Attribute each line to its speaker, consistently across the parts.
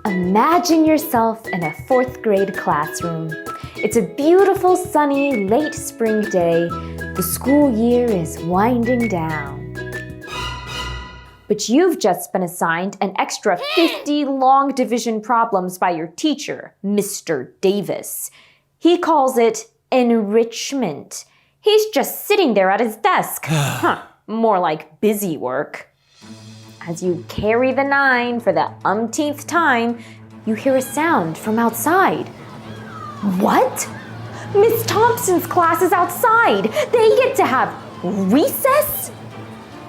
Speaker 1: Imagine yourself in a 4th grade classroom. It's a beautiful, sunny, late spring day. The school year is winding down. But you've just been assigned an extra 50 long division problems by your teacher, Mr. Davis. He calls it enrichment. He's just sitting there at his desk. More like busy work. As you carry the 9 for the umpteenth time, you hear a sound from outside. What? Miss Thompson's class is outside. They get to have recess?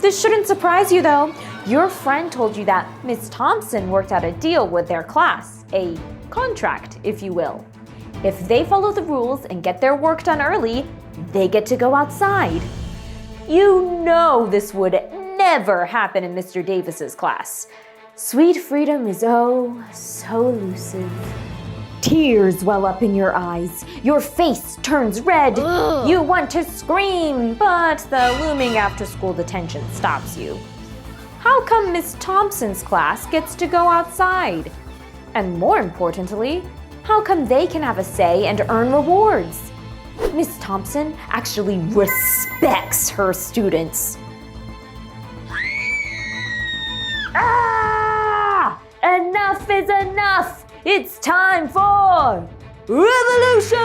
Speaker 1: This shouldn't surprise you though. Your friend told you that Miss Thompson worked out a deal with their class, a contract, if you will. If they follow the rules and get their work done early, they get to go outside. You know this would never happen in Mr. Davis's class. Sweet freedom is oh so elusive. Tears well up in your eyes. Your face turns red. Ugh. You want to scream, but the looming after-school detention stops you. How come Miss Thompson's class gets to go outside? And more importantly, how come they can have a say and earn rewards? Miss Thompson actually respects her students. Ah! Enough is enough! It's time for revolution!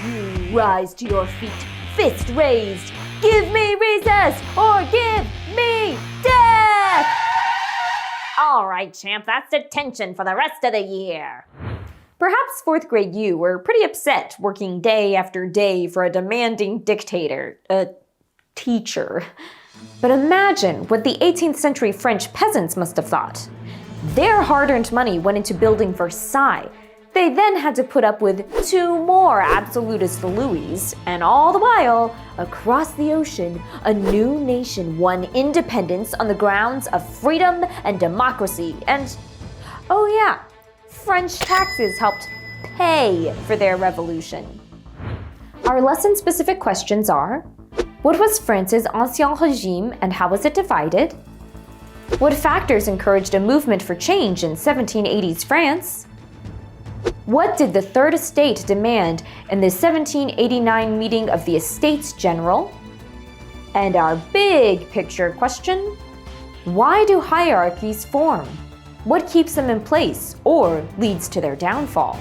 Speaker 1: You rise to your feet, fist raised. Give me recess or give me death! All right, champ, that's detention for the rest of the year. Perhaps 4th grade you were pretty upset working day after day for a demanding dictator, a teacher. But imagine what the 18th century French peasants must have thought. Their hard-earned money went into building Versailles. They then had to put up with 2 more absolutist Louis, and all the while, across the ocean, a new nation won independence on the grounds of freedom and democracy. And, oh yeah, French taxes helped pay for their revolution. Our lesson-specific questions are: what was France's Ancien Régime and how was it divided? What factors encouraged a movement for change in 1780s France? What did the Third Estate demand in the 1789 meeting of the Estates General? And our big picture question: why do hierarchies form? What keeps them in place or leads to their downfall?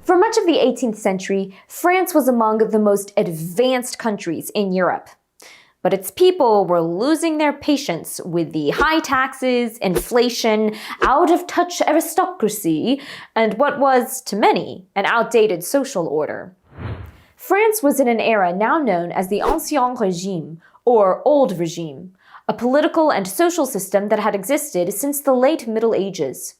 Speaker 1: For much of the 18th century, France was among the most advanced countries in Europe. But its people were losing their patience with the high taxes, inflation, out-of-touch aristocracy, and what was, to many, an outdated social order. France was in an era now known as the Ancien Régime, or Old Regime, a political and social system that had existed since the late Middle Ages.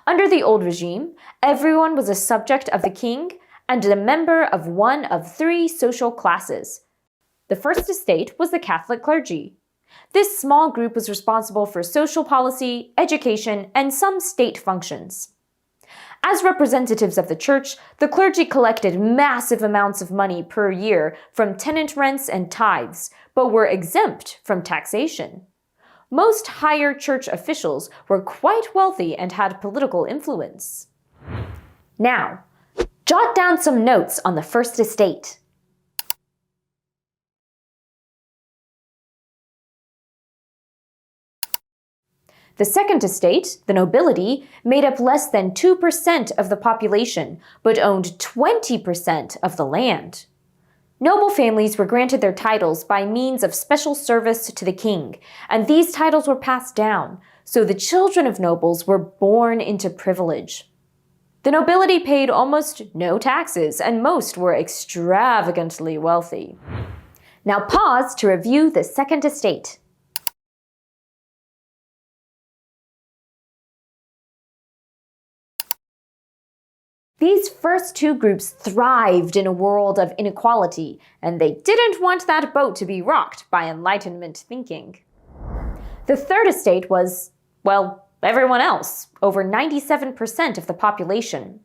Speaker 1: Under the Old Regime, everyone was a subject of the king and a member of one of 3 social classes. The First Estate was the Catholic clergy. This small group was responsible for social policy, education, and some state functions. As representatives of the church, the clergy collected massive amounts of money per year from tenant rents and tithes, but were exempt from taxation. Most higher church officials were quite wealthy and had political influence. Now, jot down some notes on the First Estate. The Second Estate, the nobility, made up less than 2% of the population, but owned 20% of the land. Noble families were granted their titles by means of special service to the king, and these titles were passed down, so the children of nobles were born into privilege. The nobility paid almost no taxes, and most were extravagantly wealthy. Now pause to review the Second Estate. These first two groups thrived in a world of inequality, and they didn't want that boat to be rocked by Enlightenment thinking. The third estate was, well, everyone else, over 97% of the population.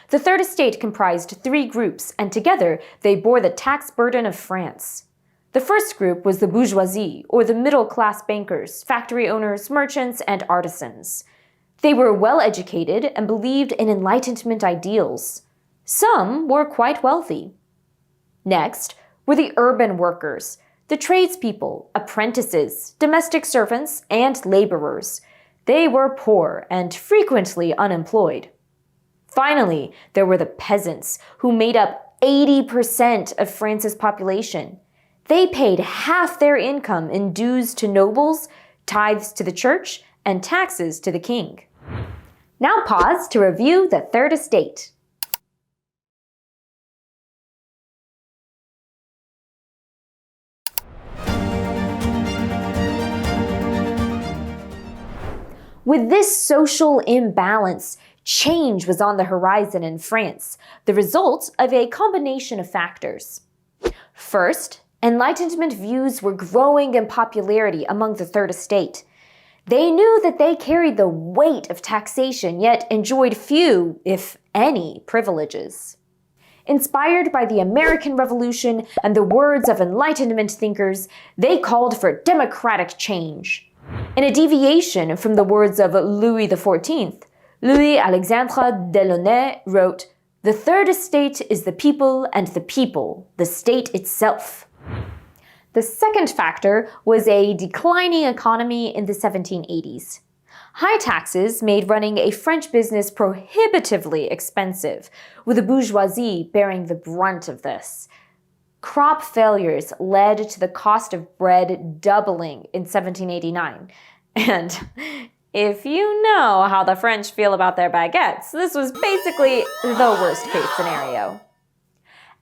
Speaker 1: The third estate comprised three groups, and together they bore the tax burden of France. The first group was the bourgeoisie, or the middle-class bankers, factory owners, merchants, and artisans. They were well-educated and believed in Enlightenment ideals. Some were quite wealthy. Next were the urban workers, the tradespeople, apprentices, domestic servants, and laborers. They were poor and frequently unemployed. Finally, there were the peasants, who made up 80% of France's population. They paid half their income in dues to nobles, tithes to the church, and taxes to the king. Now pause to review the third estate. With this social imbalance, change was on the horizon in France, the result of a combination of factors. First, Enlightenment views were growing in popularity among the Third Estate. They knew that they carried the weight of taxation, yet enjoyed few, if any, privileges. Inspired by the American Revolution and the words of Enlightenment thinkers, they called for democratic change. In a deviation from the words of Louis XIV, Louis-Alexandre Delaunay wrote, "The Third Estate is the people, and the people, the state itself." The second factor was a declining economy in the 1780s. High taxes made running a French business prohibitively expensive, with the bourgeoisie bearing the brunt of this. Crop failures led to the cost of bread doubling in 1789. And if you know how the French feel about their baguettes, this was basically the worst-case scenario.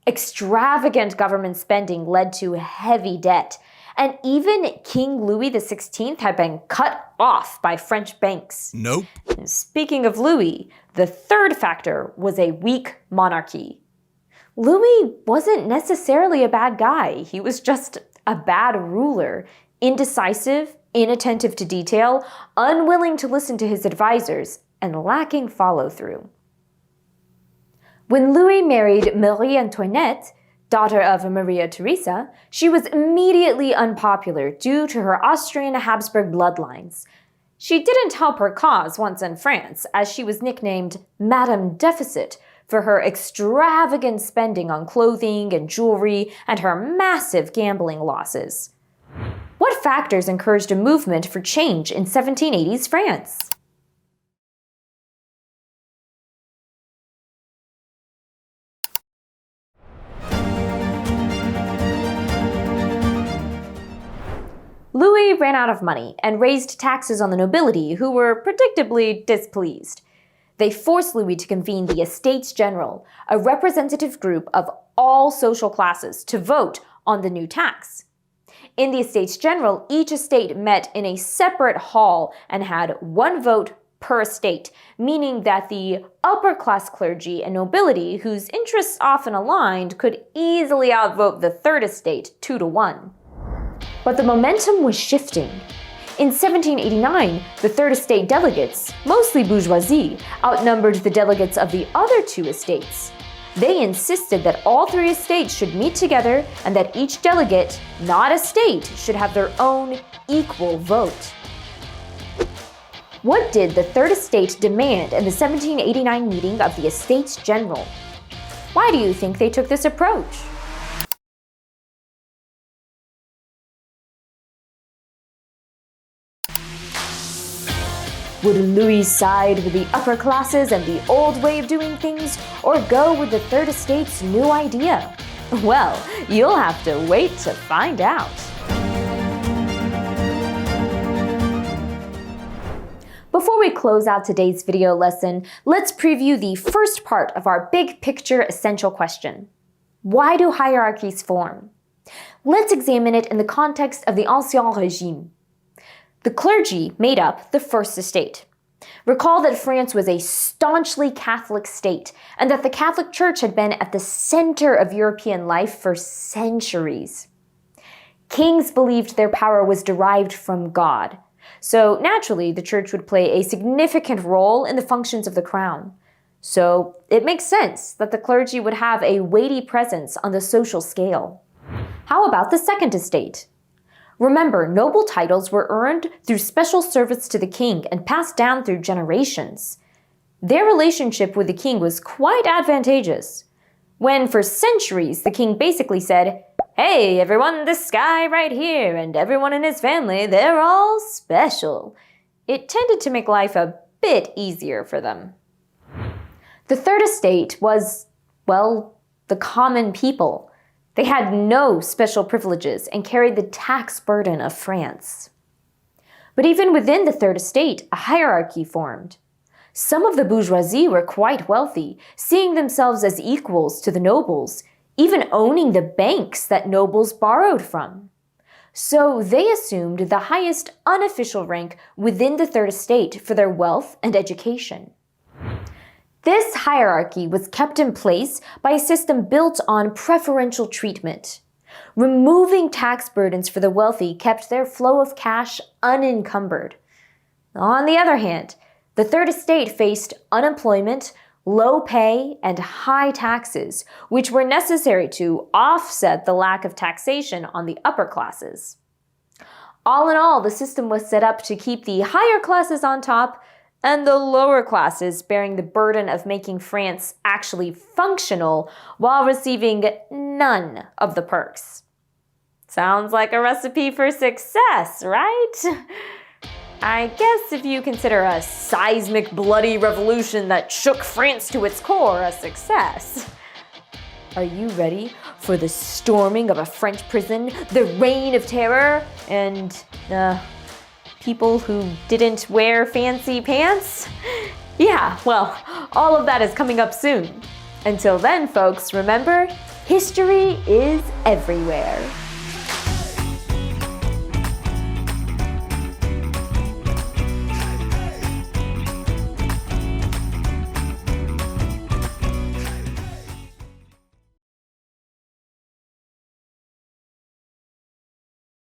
Speaker 1: Extravagant government spending led to heavy debt, and even King Louis XVI had been cut off by French banks.
Speaker 2: Nope.
Speaker 1: Speaking of Louis, the third factor was a weak monarchy. Louis wasn't necessarily a bad guy. He was just a bad ruler, indecisive, inattentive to detail, unwilling to listen to his advisors, and lacking follow-through. When Louis married Marie Antoinette, daughter of Maria Theresa, she was immediately unpopular due to her Austrian Habsburg bloodlines. She didn't help her cause once in France, as she was nicknamed Madame Deficit for her extravagant spending on clothing and jewelry and her massive gambling losses. What factors encouraged a movement for change in 1780s France? Louis ran out of money and raised taxes on the nobility, who were predictably displeased. They forced Louis to convene the Estates General, a representative group of all social classes, to vote on the new tax. In the Estates General, each estate met in a separate hall and had one vote per estate, meaning that the upper-class clergy and nobility, whose interests often aligned, could easily outvote the Third Estate 2-1. But the momentum was shifting. In 1789, the Third Estate delegates, mostly bourgeoisie, outnumbered the delegates of the other two estates. They insisted that all three estates should meet together and that each delegate, not estate, should have their own equal vote. What did the Third Estate demand in the 1789 meeting of the Estates General? Why do you think they took this approach? Would Louis side with the upper classes and the old way of doing things, or go with the Third Estate's new idea? Well, you'll have to wait to find out. Before we close out today's video lesson, let's preview the first part of our big picture essential question. Why do hierarchies form? Let's examine it in the context of the Ancien Régime. The clergy made up the First Estate. Recall that France was a staunchly Catholic state, and that the Catholic Church had been at the center of European life for centuries. Kings believed their power was derived from God, so naturally the Church would play a significant role in the functions of the crown. So it makes sense that the clergy would have a weighty presence on the social scale. How about the second estate? Remember, noble titles were earned through special service to the king and passed down through generations. Their relationship with the king was quite advantageous. When, for centuries, the king basically said, "Hey, everyone, this guy right here and everyone in his family, they're all special," it tended to make life a bit easier for them. The third estate was, well, the common people. They had no special privileges and carried the tax burden of France. But even within the third estate, a hierarchy formed. Some of the bourgeoisie were quite wealthy, seeing themselves as equals to the nobles, even owning the banks that nobles borrowed from. So they assumed the highest unofficial rank within the third estate for their wealth and education. This hierarchy was kept in place by a system built on preferential treatment. Removing tax burdens for the wealthy kept their flow of cash unencumbered. On the other hand, the third estate faced unemployment, low pay, and high taxes, which were necessary to offset the lack of taxation on the upper classes. All in all, the system was set up to keep the higher classes on top and the lower classes bearing the burden of making France actually functional while receiving none of the perks. Sounds like a recipe for success, right? I guess if you consider a seismic, bloody revolution that shook France to its core a success. Are you ready for the storming of a French prison, the reign of terror, and people who didn't wear fancy pants? Yeah, well, all of that is coming up soon. Until then, folks, remember, history is everywhere.